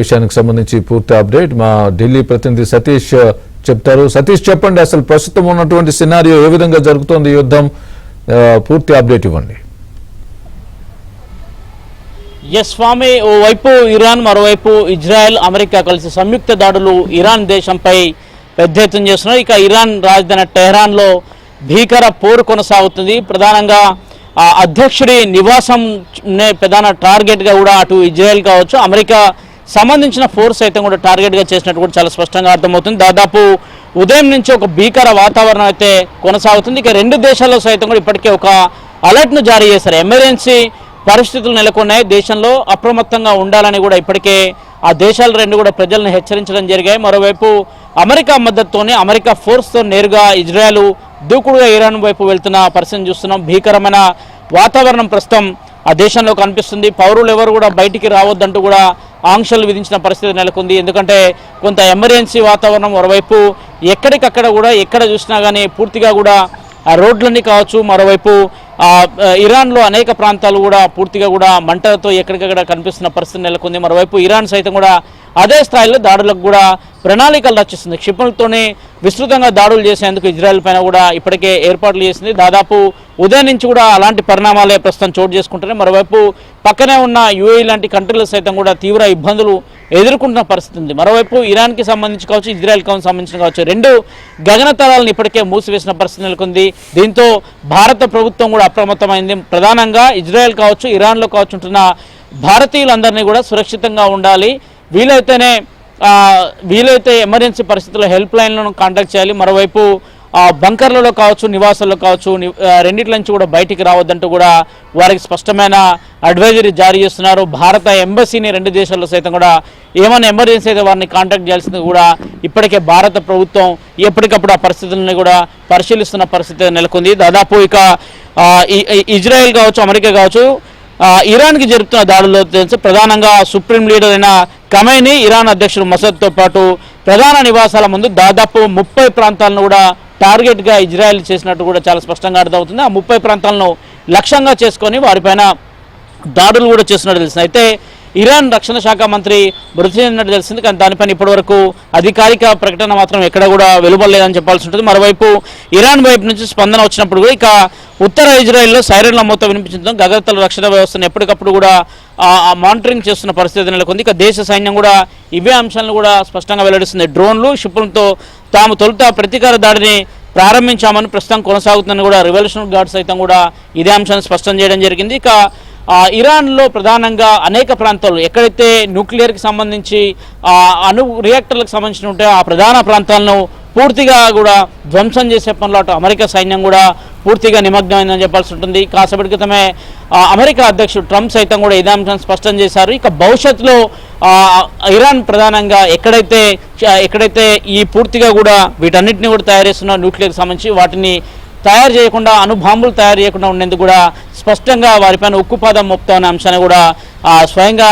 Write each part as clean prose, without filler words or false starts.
విషయానికి సంబంధించి పూర్తి అప్డేట్ మా ఢిల్లీ ప్రతినిధి సతీష్ చెప్తారు. సతీష్, చెప్పండి, అసలు ప్రస్తుతం ఉన్నటువంటి సినారియో ఏ విధంగా జరుగుతోంది యుద్ధం, పూర్తి అప్డేట్ ఇవ్వండి. ఎస్ స్వామి, ఓవైపు ఇరాన్, మరోవైపు ఇజ్రాయెల్, అమెరికా కలిసి సంయుక్త దాడులు ఇరాన్ దేశంపై పెద్ద ఎత్తున చేస్తున్నారు. ఇక ఇరాన్ రాజధాని టెహరాన్లో భీకర పోరు కొనసాగుతుంది. ప్రధానంగా అధ్యక్షుడి నివాసం ప్రధాన టార్గెట్గా కూడా అటు ఇజ్రాయెల్ కావచ్చు, అమెరికా సంబంధించిన ఫోర్స్ అయితే కూడా టార్గెట్గా చేసినట్టు కూడా చాలా స్పష్టంగా అర్థమవుతుంది. దాదాపు ఉదయం నుంచి ఒక భీకర వాతావరణం అయితే కొనసాగుతుంది. ఇక రెండు దేశాల్లో సైతం కూడా ఇప్పటికే ఒక అలర్ట్ను జారీ చేశారు. ఎమర్జెన్సీ పరిస్థితులు నెలకొన్నాయి, దేశంలో అప్రమత్తంగా ఉండాలని కూడా ఇప్పటికే ఆ దేశాలు రెండు కూడా ప్రజలను హెచ్చరించడం జరిగాయి. మరోవైపు అమెరికా మద్దతుతోనే అమెరికా ఫోర్స్తో నేరుగా ఇజ్రాయెల్ దూకుడుగా ఇరాన్ వైపు వెళ్తున్న పరిస్థితిని చూస్తున్నాం. భీకరమైన వాతావరణం ప్రస్తుతం ఆ దేశంలో కనిపిస్తుంది. పౌరులు ఎవరు కూడా బయటికి రావద్దంటూ కూడా ఆంక్షలు విధించిన పరిస్థితి నెలకొంది. ఎందుకంటే కొంత ఎమర్జెన్సీ వాతావరణం, మరోవైపు ఎక్కడికక్కడ కూడా ఎక్కడ చూసినా కానీ పూర్తిగా కూడా ఆ రోడ్లన్నీ కావచ్చు, మరోవైపు ఇరాన్లో అనేక ప్రాంతాలు కూడా పూర్తిగా కూడా మంటలతో ఎక్కడికక్కడ కనిపిస్తున్న పరిస్థితి నెలకొంది. మరోవైపు ఇరాన్ సైతం కూడా అదే స్థాయిలో దాడులకు కూడా ప్రణాళికలు రచిస్తుంది. క్షిపణులతోనే విస్తృతంగా దాడులు చేసేందుకు ఇజ్రాయెల్ పైన కూడా ఇప్పటికే ఏర్పాట్లు చేసింది. దాదాపు ఉదయం నుంచి కూడా అలాంటి పరిణామాలే ప్రస్తుతం చోటు చేసుకుంటున్నాయి. మరోవైపు పక్కనే ఉన్న యుఏఈ లాంటి కంట్రీలు సైతం కూడా తీవ్ర ఇబ్బందులు ఎదుర్కొంటున్న పరిస్థితి ఉంది. మరోవైపు ఇరాన్కి సంబంధించి కావచ్చు, ఇజ్రాయెల్కి సంబంధించిన కావచ్చు, రెండు గగనతలాలను ఇప్పటికే మూసివేసిన పరిస్థితి నెలకొంది. దీంతో భారత ప్రభుత్వం కూడా అప్రమత్తమైంది. ప్రధానంగా ఇజ్రాయెల్ కావచ్చు, ఇరాన్లో కావచ్చు ఉంటున్న భారతీయులందరినీ కూడా సురక్షితంగా ఉండాలి, వీలైతే ఎమర్జెన్సీ పరిస్థితుల్లో హెల్ప్ లైన్లను కాంటాక్ట్ చేయాలి, మరోవైపు బంకర్లలో కావచ్చు, నివాసాల్లో కావచ్చు, రెండిట్ల నుంచి కూడా బయటికి రావద్దంటూ కూడా వారికి స్పష్టమైన అడ్వైజరీ జారీ చేస్తున్నారు. భారత ఎంబసీని రెండు దేశాల్లో సైతం కూడా ఏమైనా ఎమర్జెన్సీ అయితే వారిని కాంటాక్ట్ చేయాల్సింది కూడా ఇప్పటికే భారత ప్రభుత్వం ఎప్పటికప్పుడు ఆ పరిస్థితులను కూడా పరిశీలిస్తున్న పరిస్థితి నెలకొంది. దాదాపు ఇక ఇజ్రాయెల్ కావచ్చు, అమెరికా కావచ్చు, ఇరాన్కి జరుపుతున్న దాడుల్లో తెలిసి ప్రధానంగా సుప్రీం లీడర్ అయిన ఖమైనీ, ఇరాన్ అధ్యక్షుడు మసద్తో పాటు ప్రధాన నివాసాల ముందు దాదాపు 30 ప్రాంతాలను కూడా టార్గెట్గా ఇజ్రాయెల్ చేసినట్టు కూడా చాలా స్పష్టంగా అర్థమవుతుంది. ఆ 30 ప్రాంతాలను లక్ష్యంగా చేసుకొని వారిపైన దాడులు కూడా చేస్తున్నట్టు తెలిసింది. అయితే ఇరాన్ రక్షణ శాఖ మంత్రి మృతి చెందినట్టు తెలిసింది, కానీ దానిపైన ఇప్పటివరకు అధికారిక ప్రకటన మాత్రం ఎక్కడ కూడా వెలువడలేదని చెప్పాల్సి ఉంటుంది. మరోవైపు ఇరాన్ వైపు నుంచి స్పందన వచ్చినప్పుడు కూడా ఇక ఉత్తర ఇజ్రాయెల్లో సైరన్ల మూత వినిపించడం, గగనతల రక్షణ వ్యవస్థను ఎప్పటికప్పుడు కూడా మానిటరింగ్ చేస్తున్న పరిస్థితి నెలకొంది. ఇక దేశ సైన్యం కూడా ఇవే అంశాలను కూడా స్పష్టంగా వెల్లడిస్తుంది. డ్రోన్లు, క్షిపణులతో తాము తొలుత ప్రతీకార దాడిని ప్రారంభించామని ప్రస్తుతం కొనసాగుతుందని కూడా రెవల్యూషనరీ గార్డ్ సైతం కూడా ఇదే అంశాన్ని స్పష్టం చేయడం జరిగింది. ఇక ఇరాన్లో ప్రధానంగా అనేక ప్రాంతాలు ఎక్కడైతే న్యూక్లియర్కి సంబంధించి అణు రియాక్టర్లకు సంబంధించిన ఉంటాయో ఆ ప్రధాన ప్రాంతాలను పూర్తిగా కూడా ధ్వంసం చేసే పనిలో అటు అమెరికా సైన్యం కూడా పూర్తిగా నిమగ్నమైందని చెప్పాల్సి ఉంటుంది. కాసేపటి క్రితమే అమెరికా అధ్యక్షుడు ట్రంప్ సైతం కూడా ఇదే అంశాన్ని స్పష్టం చేశారు. ఇక భవిష్యత్తులో ఇరాన్ ప్రధానంగా ఎక్కడైతే ఈ పూర్తిగా కూడా వీటన్నిటిని కూడా తయారు చేస్తున్న న్యూక్లియర్కి సంబంధించి వాటిని తయారు చేయకుండా, అణుబాంబులు తయారు చేయకుండా ఉండేందుకు కూడా స్పష్టంగా వారిపైన ఉక్కుపాదం మోపుతామనే అంశాన్ని కూడా స్వయంగా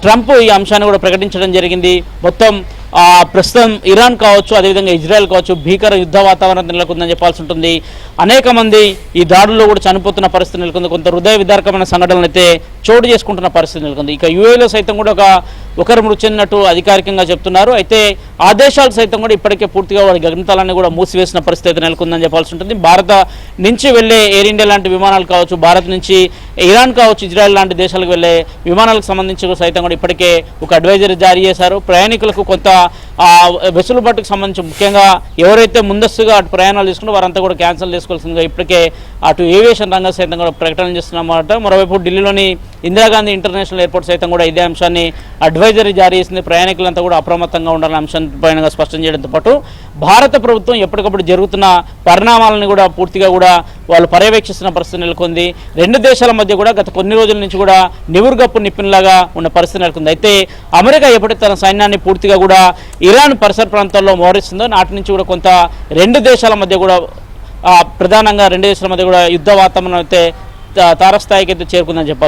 ట్రంప్ ఈ అంశాన్ని కూడా ప్రకటించడం జరిగింది. మొత్తం ప్రస్తుతం ఇరాన్ కావచ్చు, అదేవిధంగా ఇజ్రాయెల్ కావచ్చు, భీకర యుద్ధ వాతావరణం నెలకొందని చెప్పాల్సి ఉంటుంది. అనేక మంది ఈ దాడుల్లో కూడా చనిపోతున్న పరిస్థితి నెలకొంది. కొంత హృదయ విదారకమైన సంఘటనలు అయితే చోటు చేసుకుంటున్న పరిస్థితి నెలకొంది. ఇక యుఏలో సైతం కూడా ఒకరు మృతి చెందినట్టు అధికారికంగా చెప్తున్నారు. అయితే ఆ దేశాలు సైతం కూడా ఇప్పటికే పూర్తిగా వారి గగనతలాన్ని కూడా మూసివేసిన పరిస్థితి నెలకొందని చెప్పాల్సి ఉంటుంది. భారత నుంచి వెళ్ళే ఎయిర్ ఇండియా లాంటి విమానాలు కావచ్చు, భారత్ నుంచి ఇరాన్ కావచ్చు, ఇజ్రాయెల్ లాంటి దేశాలకు వెళ్ళే విమానాలకు సంబంధించి సైతం కూడా ఇప్పటికే ఒక అడ్వైజరీ జారీ చేశారు. ప్రయాణికులకు కొంత వెసులుబాటుకు సంబంధించి ముఖ్యంగా ఎవరైతే ముందస్తుగా అటు ప్రయాణాలు తీసుకుంటే వారంతా కూడా క్యాన్సిల్ చేసుకోవాల్సిందిగా ఇప్పటికే అటు ఏవియేషన్ రంగం సైతం కూడా ప్రకటన చేస్తున్నమాట. మరోవైపు ఢిల్లీలోని ఇందిరాగాంధీ ఇంటర్నేషనల్ ఎయిర్పోర్ట్ సైతం కూడా ఇదే అంశాన్ని అడ్వైజరీ జారీ చేసింది. ప్రయాణికులంతా కూడా అప్రమత్తంగా ఉండాలనే అంశంపైన స్పష్టం చేయడంతో పాటు భారత ప్రభుత్వం ఎప్పటికప్పుడు జరుగుతున్న పరిణామాలను కూడా పూర్తిగా కూడా వాళ్ళు పర్యవేక్షిస్తున్న పరిస్థితి నెలకొంది. రెండు దేశాల మధ్య కూడా గత కొన్ని రోజుల నుంచి కూడా నివురుగప్పు నిప్పినలాగా ఉన్న పరిస్థితి నెలకొంది. అయితే అమెరికా ఎప్పటికీ తన సైన్యాన్ని పూర్తిగా కూడా ఇరాన్ పరిసర ప్రాంతాల్లో మోహరిస్తుందో నాటి నుంచి కూడా కొంత రెండు దేశాల మధ్య కూడా ప్రధానంగా రెండు దేశాల మధ్య కూడా యుద్ధ వాతావరణం అయితే తారస్థాయికి అయితే చేరుకుందని చెప్పాలి.